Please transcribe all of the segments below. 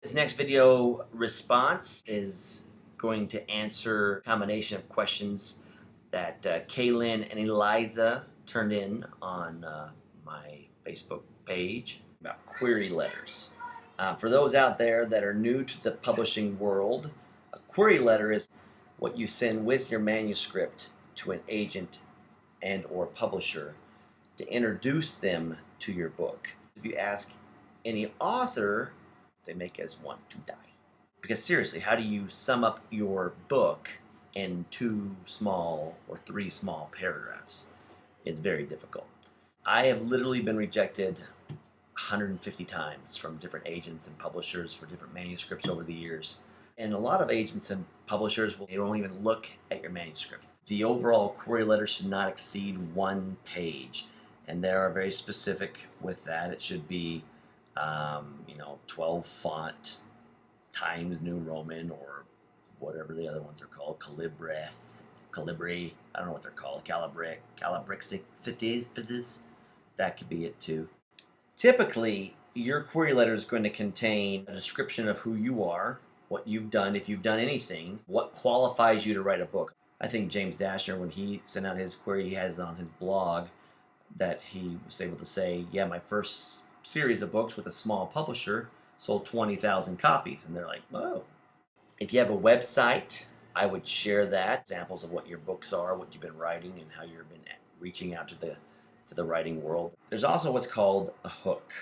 This next video response is going to answer a combination of questions that Kaylin and Eliza turned in on my Facebook page about query letters. For those out there that are new to the publishing world, a query letter is what you send with your manuscript to an agent and or publisher to introduce them to your book. If you ask any author, they make as want to die. Because seriously, how do you sum up your book in 2 small or 3 small paragraphs? It's very difficult. I have literally been rejected 150 times from different agents and publishers for different manuscripts over the years. And a lot of agents and publishers they won't even look at your manuscript. The overall query letter should not exceed 1 page. And they are very specific with that. It should be 12 font, Times New Roman, or whatever the other ones are called, Calibri, I don't know what they're called, Calibrixis, that could be it too. Typically, your query letter is going to contain a description of who you are, what you've done, if you've done anything, what qualifies you to write a book. I think James Dashner, when he sent out his query, he has on his blog that he was able to say, yeah, my first series of books with a small publisher sold 20,000 copies. And they're like, whoa. If you have a website, I would share that, examples of what your books are, what you've been writing, and how you've been reaching out to the writing world. There's also what's called a hook.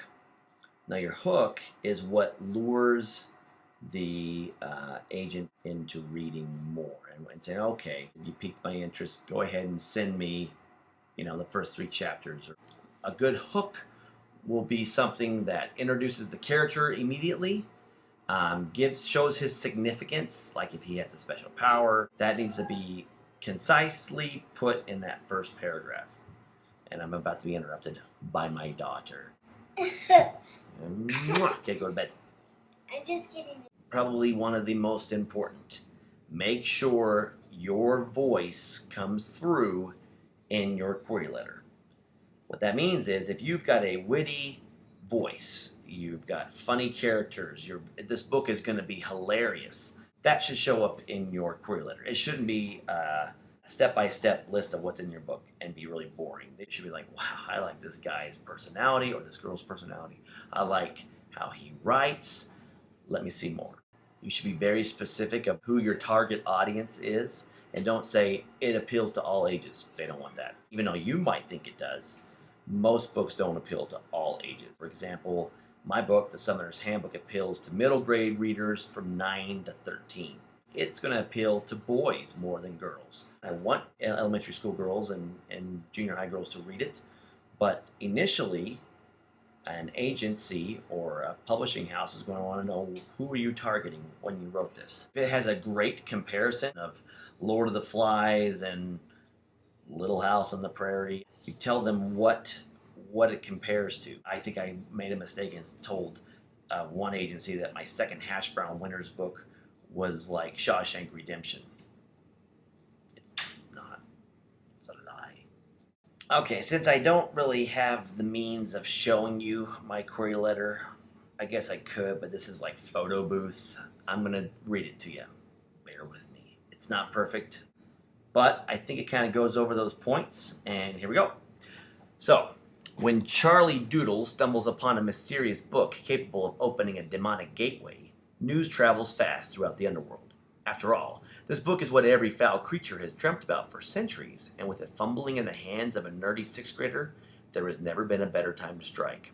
Now your hook is what lures the agent into reading more and saying, okay, you piqued my interest, go ahead and send me the first 3 chapters. A good hook will be something that introduces the character immediately, shows his significance, like if he has a special power. That needs to be concisely put in that first paragraph. And I'm about to be interrupted by my daughter. Okay, go to bed. I'm just kidding. Probably one of the most important. Make sure your voice comes through in your query letter. What that means is if you've got a witty voice, you've got funny characters, this book is going to be hilarious. That should show up in your query letter. It shouldn't be a step-by-step list of what's in your book and be really boring. It should be like, wow, I like this guy's personality or this girl's personality. I like how he writes. Let me see more. You should be very specific of who your target audience is. And don't say it appeals to all ages. They don't want that. Even though you might think it does, most books don't appeal to all ages. For example, my book, The Summoner's Handbook, appeals to middle grade readers from 9 to 13. It's going to appeal to boys more than girls. I want elementary school girls and junior high girls to read it, but initially, an agency or a publishing house is going to want to know who are you targeting when you wrote this. If it has a great comparison of Lord of the Flies and Little House on the Prairie, you tell them what it compares to. I think I made a mistake and told one agency that my second Hash Brown Winters book was like Shawshank Redemption. It's not. It's a lie. Okay, since I don't really have the means of showing you my query letter, I guess I could, but this is like photo booth. I'm going to read it to you. Bear with me. It's not perfect, but I think it kind of goes over those points, and here we go. So, when Charlie Doodle stumbles upon a mysterious book capable of opening a demonic gateway, news travels fast throughout the underworld. After all, this book is what every foul creature has dreamt about for centuries, and with it fumbling in the hands of a nerdy 6th grader, there has never been a better time to strike.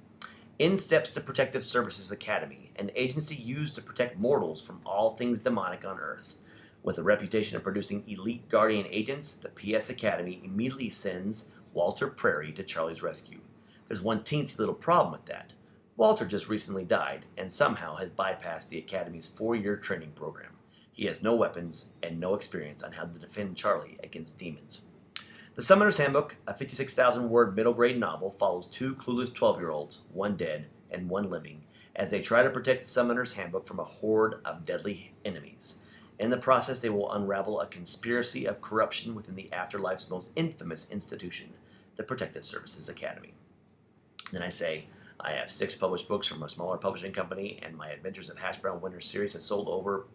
In steps the Protective Services Academy, an agency used to protect mortals from all things demonic on Earth. With a reputation of producing elite guardian agents, the PS Academy immediately sends Walter Prairie to Charlie's rescue. There's one teensy little problem with that. Walter just recently died and somehow has bypassed the Academy's 4-year training program. He has no weapons and no experience on how to defend Charlie against demons. The Summoner's Handbook, a 56,000-word middle-grade novel, follows 2 clueless 12-year-olds, one dead and one living, as they try to protect the Summoner's Handbook from a horde of deadly enemies. In the process, they will unravel a conspiracy of corruption within the afterlife's most infamous institution, the Protective Services Academy. Then I say, I have 6 published books from a smaller publishing company, and my Adventures at Hash Brown Winter series has sold over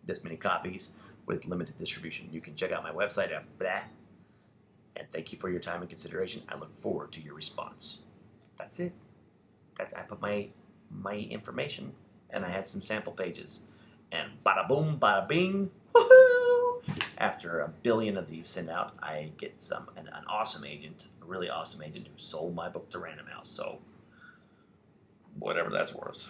this many copies with limited distribution. You can check out my website at blah. And thank you for your time and consideration. I look forward to your response. That's it. I put my information, and I had some sample pages. And bada boom, bada bing, woohoo! After 1 billion of these sent out, I get an awesome agent, a really awesome agent who sold my book to Random House. So, whatever that's worth.